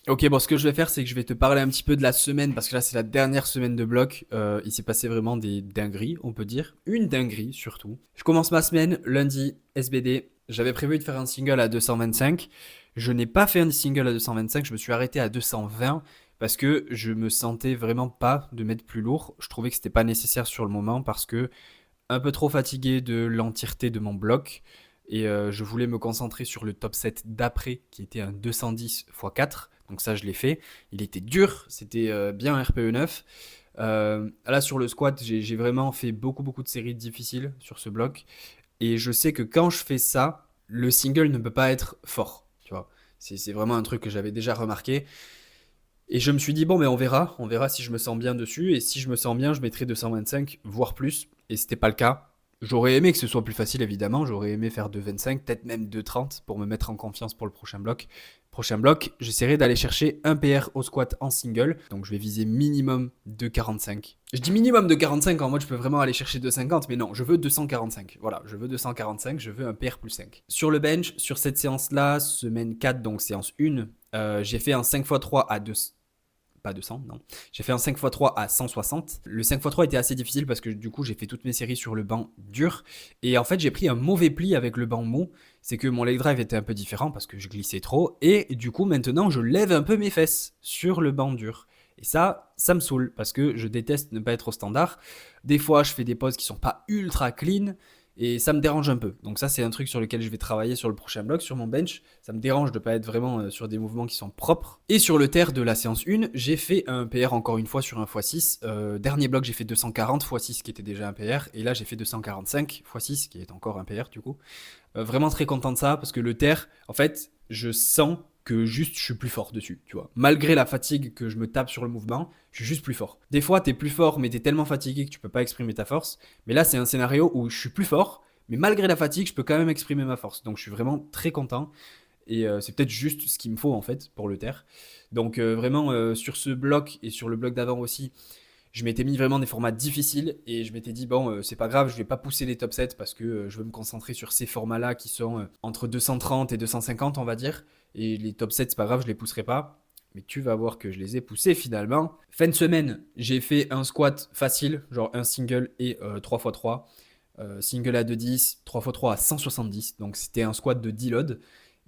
Ok, bon, ce que je vais faire, c'est que je vais te parler un petit peu de la semaine, parce que là, c'est la dernière semaine de bloc. Il s'est passé vraiment des dingueries, on peut dire. Une dinguerie, surtout. Je commence ma semaine, lundi, SBD. J'avais prévu de faire un single à 225. Je n'ai pas fait un single à 225, je me suis arrêté à 220, parce que je me sentais vraiment pas de mettre plus lourd. Je trouvais que c'était pas nécessaire sur le moment, parce que un peu trop fatigué de l'entièreté de mon bloc. Et je voulais me concentrer sur le top 7 d'après, qui était un 210 x 4. Donc ça, je l'ai fait. Il était dur, c'était bien un RPE 9. Là, sur le squat, j'ai vraiment fait beaucoup de séries difficiles sur ce bloc. Et je sais que quand je fais ça, le single ne peut pas être fort. Tu vois, c'est vraiment un truc que j'avais déjà remarqué. Et je me suis dit, bon, mais on verra si je me sens bien dessus. Et si je me sens bien, je mettrai 225, voire plus. Et c'était pas le cas. J'aurais aimé que ce soit plus facile, évidemment. J'aurais aimé faire 2,25, peut-être même 2,30 pour me mettre en confiance pour le prochain bloc. Prochain bloc, j'essaierai d'aller chercher un PR au squat en single. Donc je vais viser minimum 2,45. Je dis minimum de 45 en mode je peux vraiment aller chercher 2,50, mais non, je veux 245. Voilà, je veux 245, je veux un PR plus 5. Sur le bench, sur cette séance-là, semaine 4, donc séance 1, j'ai fait un 5x3 à 2, pas 200, non. J'ai fait un 5x3 à 160. Le 5x3 était assez difficile parce que du coup, j'ai fait toutes mes séries sur le banc dur. Et en fait, j'ai pris un mauvais pli avec le banc mou. C'est que mon leg drive était un peu différent parce que je glissais trop. Et du coup, maintenant, je lève un peu mes fesses sur le banc dur. Et ça me saoule parce que je déteste ne pas être au standard. Des fois, je fais des poses qui sont pas ultra clean. Et ça me dérange un peu. Donc ça, c'est un truc sur lequel je vais travailler sur le prochain bloc, sur mon bench. Ça me dérange de ne pas être vraiment sur des mouvements qui sont propres. Et sur le terre de la séance 1, j'ai fait un PR encore une fois sur un x6. Dernier bloc, j'ai fait 240 x6 qui était déjà un PR. Et là, j'ai fait 245 x6 qui est encore un PR du coup. Vraiment très content de ça parce que le terre, en fait, je sens que juste je suis plus fort dessus, tu vois. Malgré la fatigue que je me tape sur le mouvement, je suis juste plus fort. Des fois, t'es plus fort, mais t'es tellement fatigué que tu peux pas exprimer ta force. Mais là, c'est un scénario où je suis plus fort, mais malgré la fatigue, je peux quand même exprimer ma force. Donc, je suis vraiment très content. Et c'est peut-être juste ce qu'il me faut, en fait, pour le terre. Donc, vraiment, sur ce bloc et sur le bloc d'avant aussi, je m'étais mis vraiment des formats difficiles et je m'étais dit bon c'est pas grave, je vais pas pousser les top 7 parce que je veux me concentrer sur ces formats là qui sont entre 230 et 250 on va dire, et les top 7 c'est pas grave, je les pousserai pas, mais tu vas voir que je les ai poussés finalement. Fin de semaine, j'ai fait un squat facile, genre un single et 3x3, single à 210, 3x3 à 170, donc c'était un squat de deload.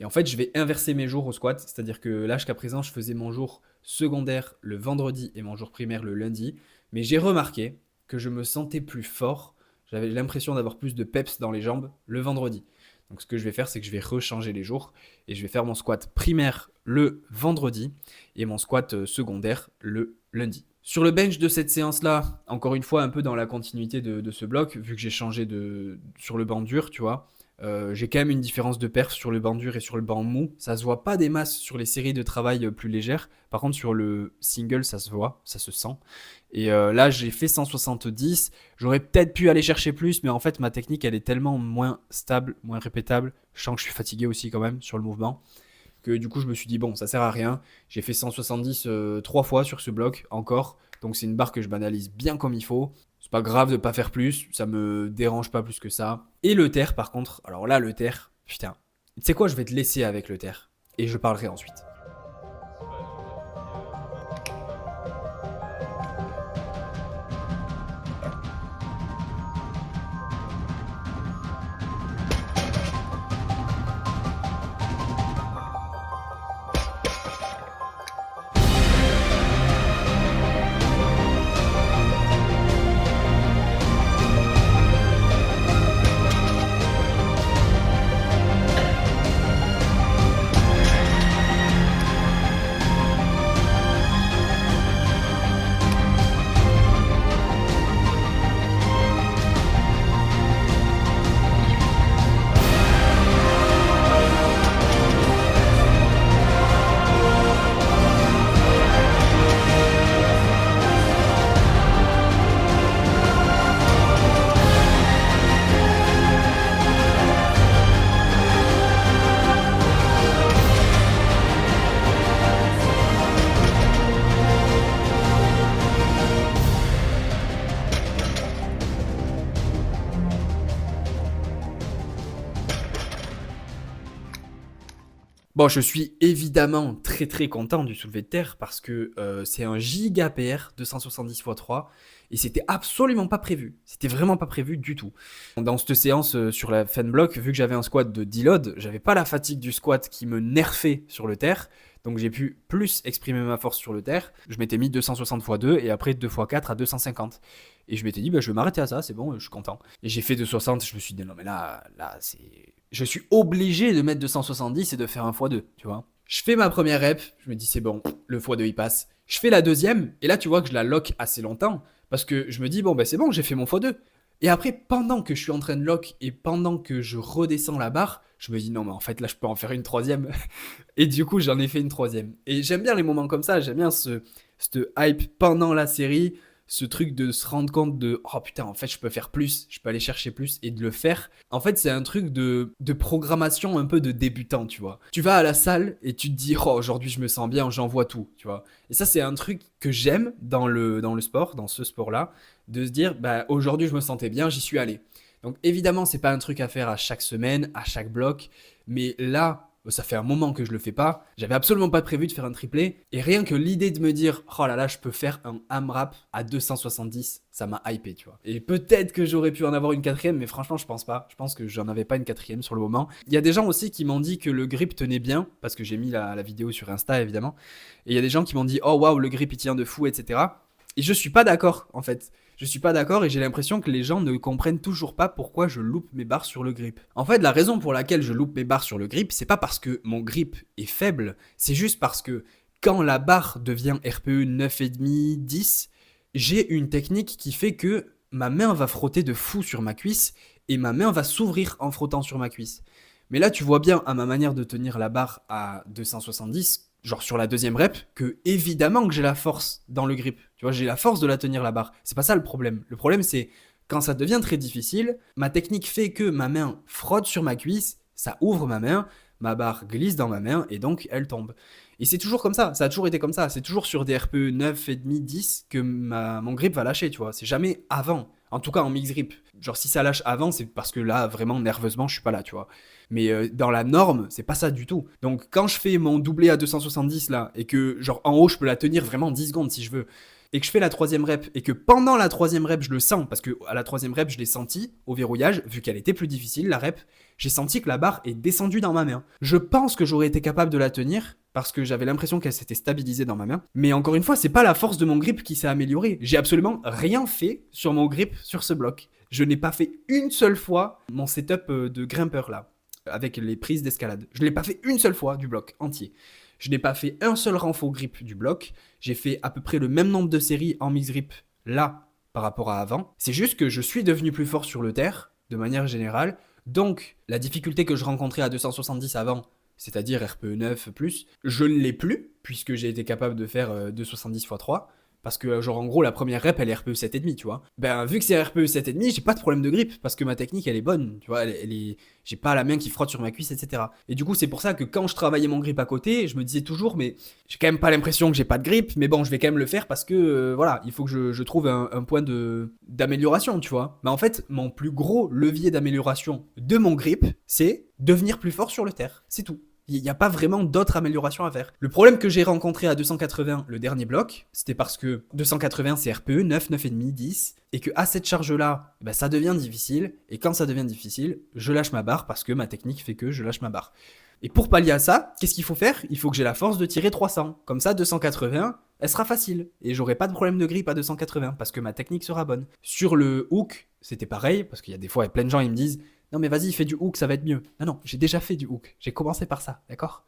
Et en fait, je vais inverser mes jours au squat, c'est-à-dire que là, jusqu'à présent, je faisais mon jour secondaire le vendredi et mon jour primaire le lundi. Mais j'ai remarqué que je me sentais plus fort, j'avais l'impression d'avoir plus de peps dans les jambes le vendredi. Donc ce que je vais faire, c'est que je vais rechanger les jours et je vais faire mon squat primaire le vendredi et mon squat secondaire le lundi. Sur le bench de cette séance-là, encore une fois, un peu dans la continuité de ce bloc, vu que j'ai changé sur le banc dur, tu vois, j'ai quand même une différence de perf sur le banc dur et sur le banc mou. Ça se voit pas des masses sur les séries de travail plus légères. Par contre, sur le single, ça se voit, ça se sent. Et là, j'ai fait 170. J'aurais peut-être pu aller chercher plus, mais en fait, ma technique, elle est tellement moins stable, moins répétable. Je sens que je suis fatigué aussi quand même sur le mouvement, que du coup, je me suis dit, bon, ça sert à rien. J'ai fait 170 3 fois sur ce bloc encore. Donc, c'est une barre que je banalise bien comme il faut. C'est pas grave de pas faire plus, ça me dérange pas plus que ça. Et le terre, par contre, alors là, le terre, putain, tu sais quoi, je vais te laisser avec le terre. Et je parlerai ensuite. Bon, je suis évidemment très très content du soulevé de terre parce que c'est un giga PR 270x3 et c'était absolument pas prévu. C'était vraiment pas prévu du tout. Dans cette séance sur la fan block, vu que j'avais un squat de deload, j'avais pas la fatigue du squat qui me nerfait sur le terre. Donc j'ai pu plus exprimer ma force sur le terre. Je m'étais mis 260x2 et après 2x4 à 250. Et je m'étais dit, bah, je vais m'arrêter à ça, c'est bon, je suis content. Et j'ai fait 260, je me suis dit, non mais là c'est... Je suis obligé de mettre 270 et de faire un x2, tu vois. Je fais ma première rep, je me dis c'est bon, le x2 il passe. Je fais la deuxième, et là tu vois que je la lock assez longtemps, parce que je me dis bon ben c'est bon, j'ai fait mon x2. Et après, pendant que je suis en train de lock et pendant que je redescends la barre, je me dis non mais en fait là je peux en faire une troisième. Et du coup j'en ai fait une troisième. Et j'aime bien les moments comme ça, j'aime bien ce hype pendant la série, ce truc de se rendre compte de oh putain en fait je peux faire plus, je peux aller chercher plus et de le faire. En fait c'est un truc de programmation un peu de débutant, tu vois. Tu vas à la salle et tu te dis oh aujourd'hui je me sens bien, j'envoie tout, tu vois. Et ça c'est un truc que j'aime dans le sport, dans ce sport là, de se dire bah aujourd'hui je me sentais bien, j'y suis allé. Donc évidemment c'est pas un truc à faire à chaque semaine, à chaque bloc, mais là ça fait un moment que je le fais pas. J'avais absolument pas prévu de faire un triplé. Et rien que l'idée de me dire, oh là là, je peux faire un AMRAP à 270, ça m'a hypé, tu vois. Et peut-être que j'aurais pu en avoir une quatrième, mais franchement, je pense pas. Je pense que j'en avais pas une quatrième sur le moment. Il y a des gens aussi qui m'ont dit que le grip tenait bien, parce que j'ai mis la vidéo sur Insta, évidemment. Et il y a des gens qui m'ont dit, oh waouh, le grip il tient de fou, etc. Et je suis pas d'accord, en fait. Je suis pas d'accord et j'ai l'impression que les gens ne comprennent toujours pas pourquoi je loupe mes barres sur le grip. En fait, la raison pour laquelle je loupe mes barres sur le grip, c'est pas parce que mon grip est faible, c'est juste parce que quand la barre devient RPE 9,5, 10, j'ai une technique qui fait que ma main va frotter de fou sur ma cuisse et ma main va s'ouvrir en frottant sur ma cuisse. Mais là, tu vois bien à ma manière de tenir la barre à 270, genre sur la deuxième rep, que évidemment que j'ai la force dans le grip. Tu vois, j'ai la force de la tenir la barre. C'est pas ça le problème. Le problème, c'est quand ça devient très difficile, ma technique fait que ma main frotte sur ma cuisse, ça ouvre ma barre glisse dans ma main et donc elle tombe. Et c'est toujours comme ça a toujours été comme ça. C'est toujours sur des RPE 9,5, 10 que mon grip va lâcher, tu vois. C'est jamais avant. En tout cas en mix grip. Genre si ça lâche avant, c'est parce que là, vraiment, nerveusement, je suis pas là, tu vois. Mais dans la norme, c'est pas ça du tout. Donc quand je fais mon doublé à 270 là, et que genre en haut, je peux la tenir vraiment 10 secondes si je veux, et que je fais la troisième rep, et que pendant la troisième rep, je le sens, parce que à la troisième rep, je l'ai senti au verrouillage, vu qu'elle était plus difficile, la rep, j'ai senti que la barre est descendue dans ma main. Je pense que j'aurais été capable de la tenir, parce que j'avais l'impression qu'elle s'était stabilisée dans ma main. Mais encore une fois, c'est pas la force de mon grip qui s'est améliorée. J'ai absolument rien fait sur mon grip sur ce bloc. Je n'ai pas fait une seule fois mon setup de grimpeur là, avec les prises d'escalade. Je ne l'ai pas fait une seule fois du bloc entier. Je n'ai pas fait un seul renfort grip du bloc. J'ai fait à peu près le même nombre de séries en mix grip là par rapport à avant. C'est juste que je suis devenu plus fort sur le terre, de manière générale. Donc, la difficulté que je rencontrais à 270 avant, c'est-à-dire RPE 9+, je ne l'ai plus, puisque j'ai été capable de faire 270x3. Parce que, genre, en gros, la première rep, elle est RPE 7,5, tu vois. Ben, vu que c'est RPE 7,5, j'ai pas de problème de grip, parce que ma technique, elle est bonne, tu vois. Elle est... J'ai pas la main qui frotte sur ma cuisse, etc. Et du coup, c'est pour ça que quand je travaillais mon grip à côté, je me disais toujours, mais j'ai quand même pas l'impression que j'ai pas de grip, mais bon, je vais quand même le faire parce que, voilà, il faut que je trouve un point d'amélioration, tu vois. Mais en fait, mon plus gros levier d'amélioration de mon grip, c'est devenir plus fort sur le terre. C'est tout. Il n'y a pas vraiment d'autres améliorations à faire. Le problème que j'ai rencontré à 280, le dernier bloc, c'était parce que 280 c'est RPE 9, 9,5, 10, et que à cette charge-là, ben, ça devient difficile, et quand ça devient difficile, je lâche ma barre parce que ma technique fait que je lâche ma barre. Et pour pallier à ça, qu'est-ce qu'il faut faire? Il faut que j'ai la force de tirer 300. Comme ça, 280, elle sera facile. Et j'aurai pas de problème de grip à 280 parce que ma technique sera bonne. Sur le hook, c'était pareil, parce qu'il y a des fois, il y a plein de gens, ils me disent non mais vas-y, fais du hook, ça va être mieux. Non, j'ai déjà fait du hook. J'ai commencé par ça, d'accord.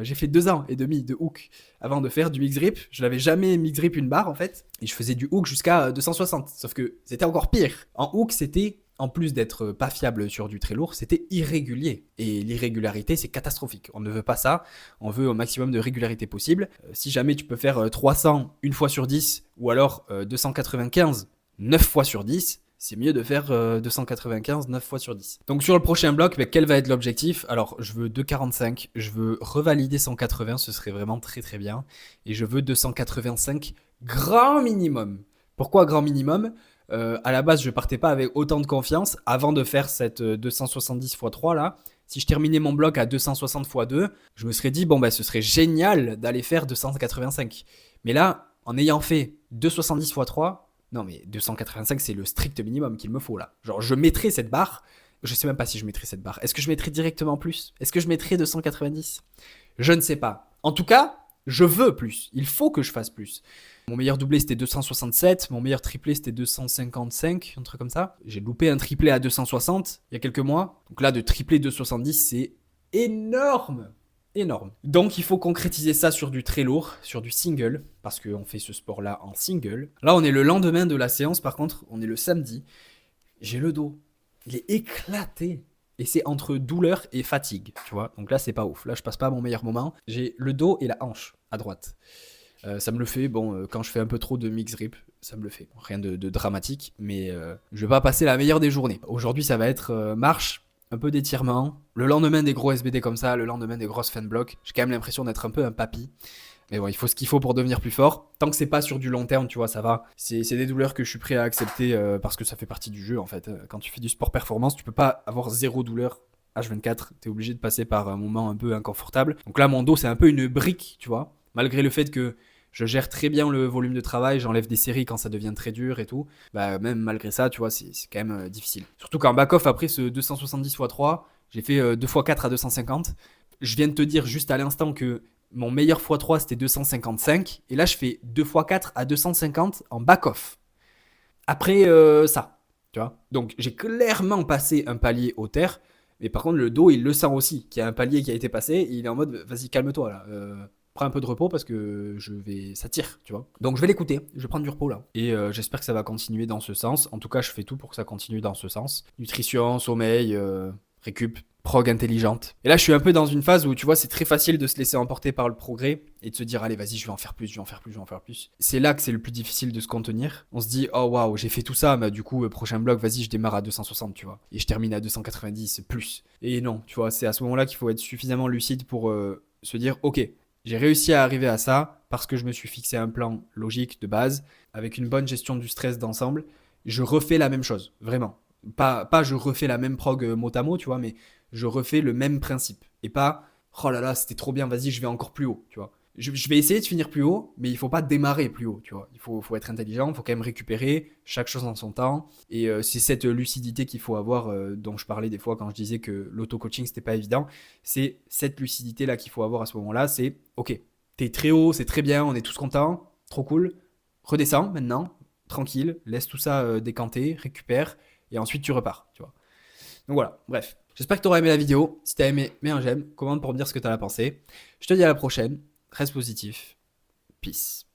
J'ai fait 2 ans et demi de hook avant de faire du mix grip. Je n'avais jamais mix grip une barre en fait. Et je faisais du hook jusqu'à 260. Sauf que c'était encore pire. En hook, c'était, en plus d'être pas fiable sur du très lourd, c'était irrégulier. Et l'irrégularité, c'est catastrophique. On ne veut pas ça. On veut au maximum de régularité possible. Si jamais tu peux faire 300 une fois sur 10, ou alors 295 9 fois sur 10, c'est mieux de faire 295 9 fois sur 10. Donc sur le prochain bloc, quel va être l'objectif? Alors je veux 245, je veux revalider 180, ce serait vraiment très très bien. Et je veux 285 grand minimum. Pourquoi grand minimum? À la base, je partais pas avec autant de confiance avant de faire cette 270 x 3 là. Si je terminais mon bloc à 260 x 2, je me serais dit, bon, bah, ce serait génial d'aller faire 285. Mais là, en ayant fait 270 x 3, non, mais 285, c'est le strict minimum qu'il me faut là. Genre, je mettrais cette barre. Je sais même pas si je mettrais cette barre. Est-ce que je mettrais directement plus? Est-ce que je mettrais 290? Je ne sais pas. En tout cas, je veux plus. Il faut que je fasse plus. Mon meilleur doublé, c'était 267. Mon meilleur triplé, c'était 255, un truc comme ça. J'ai loupé un triplé à 260 il y a quelques mois. Donc là, de triplé 270, c'est énorme. Énorme. Donc, il faut concrétiser ça sur du très lourd, sur du single, parce qu'on fait ce sport-là en single. Là, on est le lendemain de la séance, par contre, on est le samedi. J'ai le dos. Il est éclaté. Et c'est entre douleur et fatigue, tu vois. Donc là, c'est pas ouf. Là, je passe pas mon meilleur moment. J'ai le dos et la hanche à droite. Ça me le fait, bon, quand je fais un peu trop de mix grip, ça me le fait. Rien de dramatique, mais je vais pas passer la meilleure des journées. Aujourd'hui, ça va être marche, un peu d'étirement. Le lendemain des gros SBD comme ça, le lendemain des grosses fan blocks, j'ai quand même l'impression d'être un peu un papy. Mais bon, il faut ce qu'il faut pour devenir plus fort. Tant que c'est pas sur du long terme, tu vois, ça va. C'est des douleurs que je suis prêt à accepter parce que ça fait partie du jeu, en fait. Quand tu fais du sport performance, tu peux pas avoir zéro douleur H24. T'es obligé de passer par un moment un peu inconfortable. Donc là, mon dos, c'est un peu une brique, tu vois. Malgré le fait que je gère très bien le volume de travail, j'enlève des séries quand ça devient très dur et tout. Bah, même malgré ça, tu vois, c'est quand même difficile. Surtout qu'en back-off, après ce 270 x 3, j'ai fait 2 x 4 à 250. Je viens de te dire juste à l'instant que mon meilleur x3 c'était 255 et là je fais 2 x 4 à 250 en back-off. Après ça, tu vois. Donc j'ai clairement passé un palier au terre, mais par contre le dos il le sent aussi, qu'il y a un palier qui a été passé et il est en mode vas-y calme-toi là. Prends un peu de repos parce que ça tire, tu vois. Donc je vais l'écouter, je vais prendre du repos là. Et j'espère que ça va continuer dans ce sens. En tout cas je fais tout pour que ça continue dans ce sens. Nutrition, sommeil, récup, prog intelligente. Et là, je suis un peu dans une phase où, tu vois, c'est très facile de se laisser emporter par le progrès et de se dire, allez, vas-y, je vais en faire plus, je vais en faire plus, je vais en faire plus. C'est là que c'est le plus difficile de se contenir. On se dit, oh waouh, j'ai fait tout ça, mais du coup, prochain bloc, vas-y, je démarre à 260, tu vois. Et je termine à 290, plus. Et non, tu vois, c'est à ce moment-là qu'il faut être suffisamment lucide pour se dire, ok, j'ai réussi à arriver à ça parce que je me suis fixé un plan logique de base, avec une bonne gestion du stress d'ensemble. Je refais la même chose, vraiment. Pas je refais la même prog mot à mot, tu vois, mais je refais le même principe. Et pas, oh là là, c'était trop bien, vas-y, je vais encore plus haut, tu vois. Je vais essayer de finir plus haut, mais il faut pas démarrer plus haut, tu vois. Il faut être intelligent, il faut quand même récupérer chaque chose en son temps. Et c'est cette lucidité qu'il faut avoir, dont je parlais des fois quand je disais que l'auto-coaching, c'était pas évident. C'est cette lucidité-là qu'il faut avoir à ce moment-là. C'est, ok, t'es très haut, c'est très bien, on est tous contents, trop cool. Redescends maintenant, tranquille, laisse tout ça décanter, récupère, et ensuite tu repars, tu vois. Donc voilà, bref. J'espère que tu auras aimé la vidéo. Si tu as aimé, mets un j'aime, commente pour me dire ce que tu en as pensé. Je te dis à la prochaine. Reste positif. Peace.